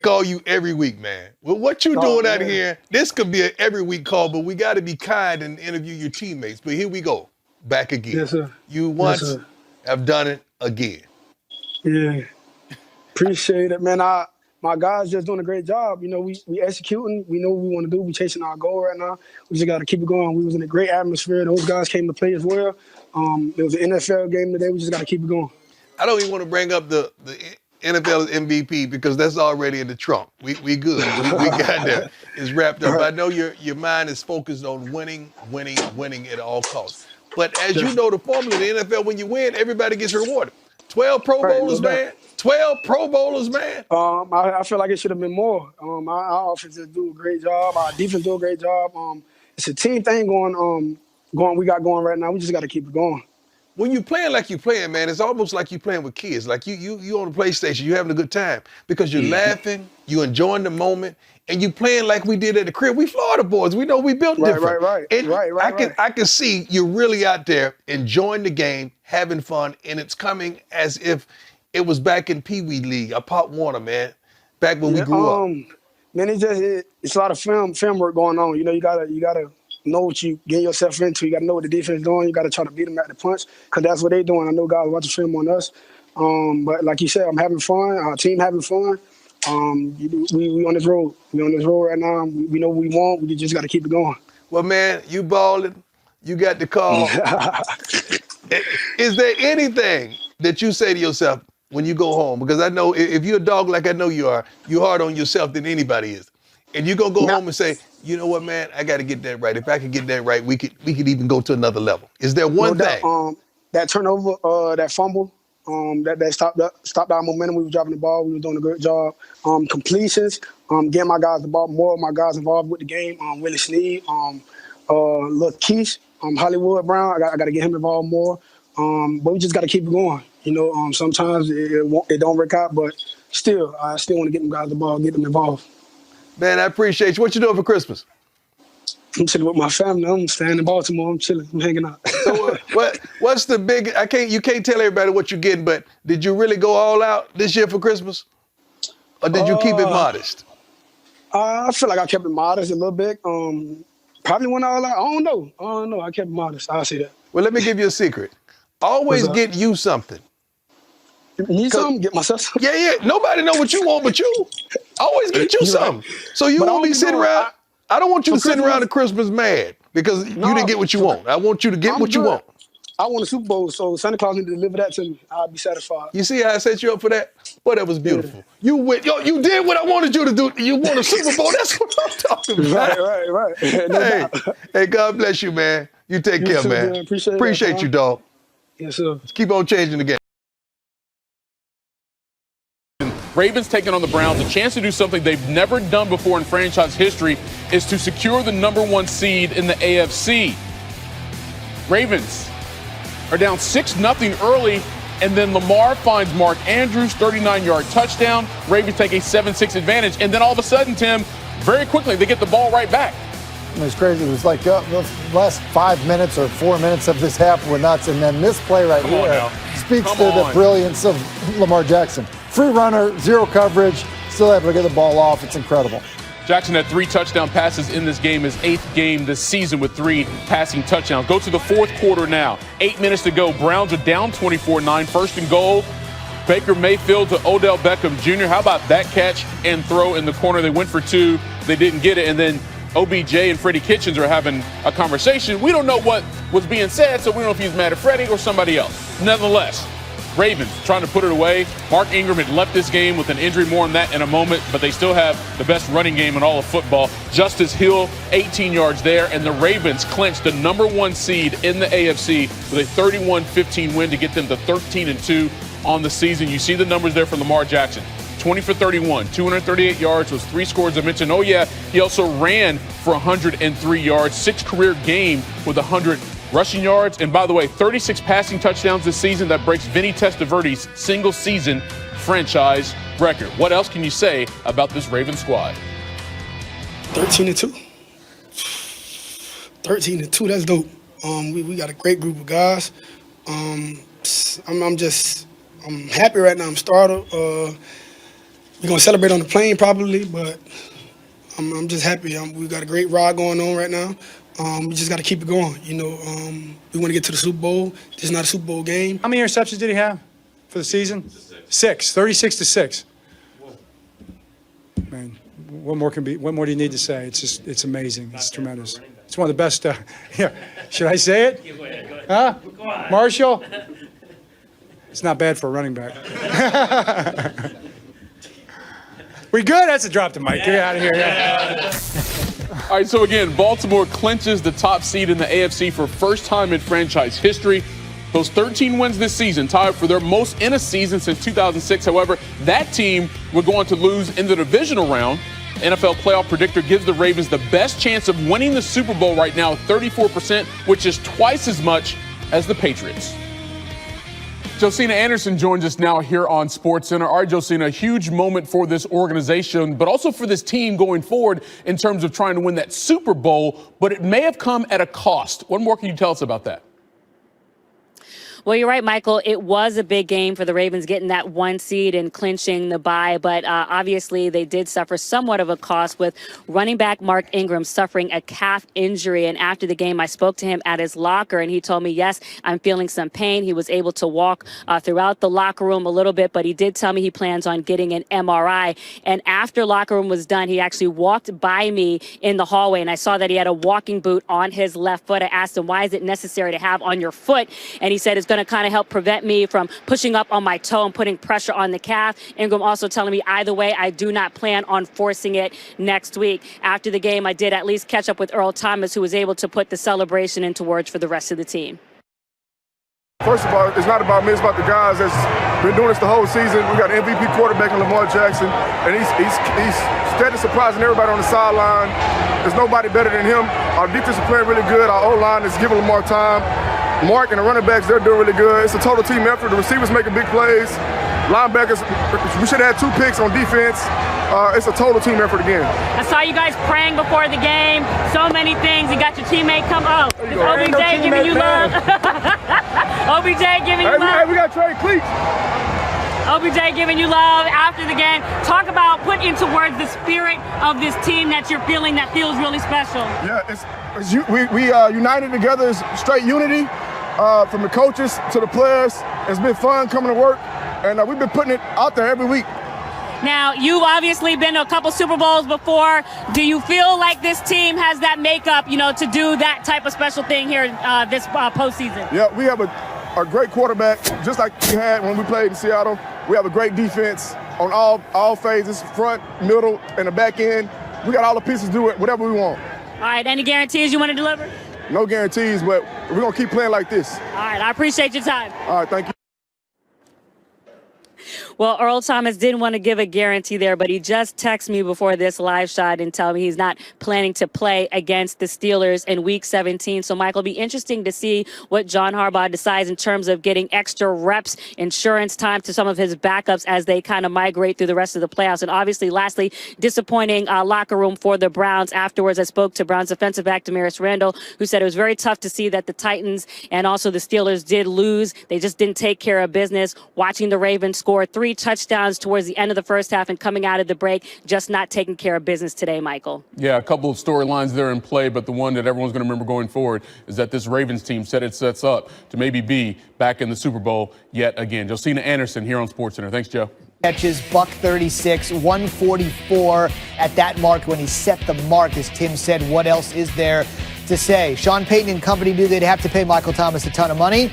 call you every week, man. Well, what you doing out here, this could be an every week call, but we got to be kind and interview your teammates. But here we go, back again. Yes, sir. You once have done it again. Yeah. Appreciate it, man. My guys just doing a great job. You know, we executing. We know what we want to do. We chasing our goal right now. We just got to keep it going. We was in a great atmosphere. Those guys came to play as well. It was an NFL game today. We just got to keep it going. I don't even want to bring up the NFL MVP because that's already in the trunk. We good. We got that. It's wrapped up. I know your mind is focused on winning at all costs. But as you know, the formula in the NFL, when you win, everybody gets rewarded. 12 Pro Bowlers, man. 12 Pro Bowlers, man. I feel like it should have been more. Our offense do a great job. Our defense do a great job. It's a team thing going. We got going right now. We just got to keep it going. When you playing like you playing, man, it's almost like you playing with kids. Like you on the PlayStation, you having a good time because you're laughing, you enjoying the moment, and you playing like we did at the crib. We Florida boys. We know we built different. Right. I can see you're really out there enjoying the game, having fun, and it's coming as if it was back in Pee Wee League, a Pop Warner, man, back when we grew up. Man, it's a lot of film work going on. You know, you gotta know what you get yourself into. You got to know what the defense is doing. You got to try to beat them at the punch because that's what they're doing. I know guys watching film on us. But like you said, I'm having fun. Our team having fun. We on this road. We on this road right now. We know what we want. We just got to keep it going. Well, man, you balling. You got the call. Is there anything that you say to yourself when you go home? Because I know if you're a dog like I know you are, you're hard on yourself than anybody is. And you're going to go home and say, you know what, man, I got to get that right. If I could get that right, we could even go to another level. Is there one thing? That turnover, that fumble, that stopped our momentum. We were dropping the ball. We were doing a good job. Completions, getting my guys the ball, more of my guys involved with the game. Willie Snead, Lil Keith, Hollywood Brown. I got to get him involved more. But we just got to keep it going. You know, sometimes it don't work out, but still, I still want to get them guys the ball, get them involved. Man, I appreciate you. What you doing for Christmas? I'm chilling with my family. I'm staying in Baltimore. I'm chilling. I'm hanging out. So what's the big? You can't tell everybody what you're getting, but did you really go all out this year for Christmas, or did you keep it modest? I feel like I kept it modest a little bit. Probably went all out. I don't know. I kept it modest. I'll say that. Well, let me give you a secret. Always get you something. Need something? Get myself something? Yeah. Nobody know what you want but you. Always get you something. Right. So you won't be sitting around. I don't want you to sit around at Christmas mad because you didn't get what you want. I want you to get what you want. I want a Super Bowl, so Santa Claus need to deliver that to me. I'll be satisfied. You see how I set you up for that? Boy, that was beautiful. You went, you did what I wanted you to do. You won a Super Bowl. That's what I'm talking about. Right. Hey, God bless you, man. You take care, man. Appreciate you, dog. Yes, sir. Let's keep on changing the game. Ravens taking on the Browns. A chance to do something they've never done before in franchise history is to secure the #1 seed in the AFC. Ravens are down 6-0 early, and then Lamar finds Mark Andrews, 39-yard touchdown. Ravens take a 7-6 advantage, and then all of a sudden, Tim, very quickly, they get the ball right back. It was crazy. It was like the last 5 minutes or 4 minutes of this half were nuts, and then this play right here speaks to the brilliance of Lamar Jackson. Free runner, zero coverage, still able to get the ball off. It's incredible. Jackson had 3 touchdown passes in this game, his 8th game this season with 3 passing touchdowns. Go to the 4th quarter now. 8 minutes to go. Browns are down 24-9. First and goal. Baker Mayfield to Odell Beckham Jr. How about that catch and throw in the corner? They went for 2. They didn't get it. And then OBJ and Freddie Kitchens are having a conversation. We don't know what was being said, so we don't know if he's mad at Freddie or somebody else. Nonetheless, Ravens trying to put it away. Mark Ingram had left this game with an injury. More on that in a moment, but they still have the best running game in all of football. Justice Hill, 18 yards there, and the Ravens clinched the #1 seed in the AFC with a 31-15 win to get them to 13-2 on the season. You see the numbers there for Lamar Jackson. 20 for 31, 238 yards, was 3 scores I mentioned. Oh, yeah, he also ran for 103 yards, 6 career game with 100 rushing yards. And by the way, 36 passing touchdowns this season. That breaks Vinny Testaverde's single-season franchise record. What else can you say about this Ravens squad? 13-2. 13-2, that's dope. We got a great group of guys. I'm happy right now. I'm startled. We're going to celebrate on the plane probably, but I'm just happy. We got a great ride going on right now. We just got to keep it going. You know, we want to get to the Super Bowl. This is not a Super Bowl game. How many interceptions did he have for the season? 6. 36-6. Man, what more do you need to say? It's amazing. It's tremendous. It's one of the best. Yeah. Should I say it? Huh? Marshall? It's not bad for a running back. We good? That's a drop the mic. Get out of here. Yeah. All right, so again, Baltimore clinches the top seed in the AFC for first time in franchise history. Those 13 wins this season, tied for their most in a season since 2006. However, that team would go on to lose in the divisional round. NFL playoff predictor gives the Ravens the best chance of winning the Super Bowl right now, 34%, which is twice as much as the Patriots. Josina Anderson joins us now here on SportsCenter. All right, Josina, a huge moment for this organization, but also for this team going forward in terms of trying to win that Super Bowl, but it may have come at a cost. What more can you tell us about that? Well, you're right, Michael. It was a big game for the Ravens getting that 1 seed and clinching the bye, but obviously they did suffer somewhat of a cost with running back Mark Ingram suffering a calf injury. And after the game, I spoke to him at his locker, and he told me, yes, I'm feeling some pain. He was able to walk throughout the locker room a little bit, but he did tell me he plans on getting an MRI. And after locker room was done, he actually walked by me in the hallway, and I saw that he had a walking boot on his left foot. I asked him, why is it necessary to have on your foot? And he said it's going to kind of help prevent me from pushing up on my toe and putting pressure on the calf. Ingram also telling me either way, I do not plan on forcing it next week. After the game, I did at least catch up with Earl Thomas, who was able to put the celebration into words for the rest of the team. First of all, it's not about me, it's about the guys that's been doing this the whole season. We got an MVP quarterback in Lamar Jackson, and he's steady surprising everybody on the sideline. There's nobody better than him. Our defense is playing really good. Our O-line is giving Lamar time. Mark and the running backs, they're doing really good. It's a total team effort. The receivers making big plays. Linebackers, we should have had 2 picks on defense. It's a total team effort again. I saw you guys praying before the game. So many things. You got your teammate come up. Is OBJ giving you love? OBJ giving you love? Hey, we got to trade cleats. OBJ giving you love after the game. Talk about, put into words the spirit of this team that you're feeling that feels really special. Yeah, we united together. It's straight unity from the coaches to the players. It's been fun coming to work, and we've been putting it out there every week. Now, you've obviously been to a couple Super Bowls before. Do you feel like this team has that makeup, to do that type of special thing here this postseason? Yeah, we have a great quarterback, just like we had when we played in Seattle. We have a great defense on all phases, front, middle, and the back end. We got all the pieces to do it, whatever we want. All right, any guarantees you want to deliver? No guarantees, but we're going to keep playing like this. All right, I appreciate your time. All right, thank you. Well, Earl Thomas didn't want to give a guarantee there, but he just texted me before this live shot and tell me he's not planning to play against the Steelers in Week 17. So, Michael, it'll be interesting to see what John Harbaugh decides in terms of getting extra reps, insurance time to some of his backups as they kind of migrate through the rest of the playoffs. And obviously, lastly, disappointing locker room for the Browns. Afterwards, I spoke to Browns defensive back Damaris Randall, who said it was very tough to see that the Titans and also the Steelers did lose. They just didn't take care of business. Watching the Ravens score 3 touchdowns towards the end of the first half and coming out of the break, just not taking care of business today, Michael. Yeah, a couple of storylines there in play, but the one that everyone's going to remember going forward is that this Ravens team sets up to maybe be back in the Super Bowl yet again. Josina Anderson here on SportsCenter. Thanks, Joe. Catches, $136, 144 at that mark when he set the mark. As Tim said, what else is there to say? Sean Payton and company knew they'd have to pay Michael Thomas a ton of money.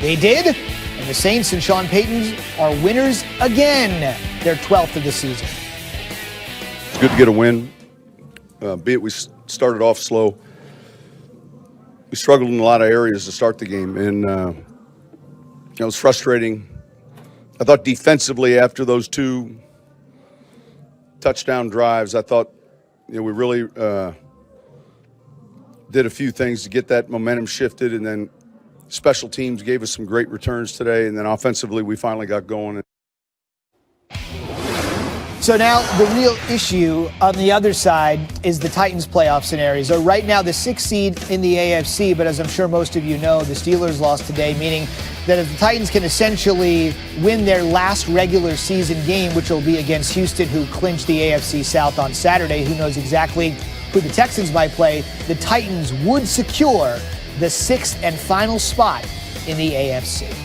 They did. And the Saints and Sean Payton are winners again. Their 12th of the season. It's good to get a win. Be it we started off slow. We struggled in a lot of areas to start the game, and it was frustrating. I thought defensively after those 2 touchdown drives, I thought we really did a few things to get that momentum shifted, and then special teams gave us some great returns today, and then offensively we finally got going. So now the real issue on the other side is the Titans playoff scenario. So right now the 6th seed in the AFC, but as I'm sure most of you know, the Steelers lost today, meaning that if the Titans can essentially win their last regular season game, which will be against Houston, who clinched the AFC South on Saturday, who knows exactly who the Texans might play, the Titans would secure the 6th and final spot in the AFC.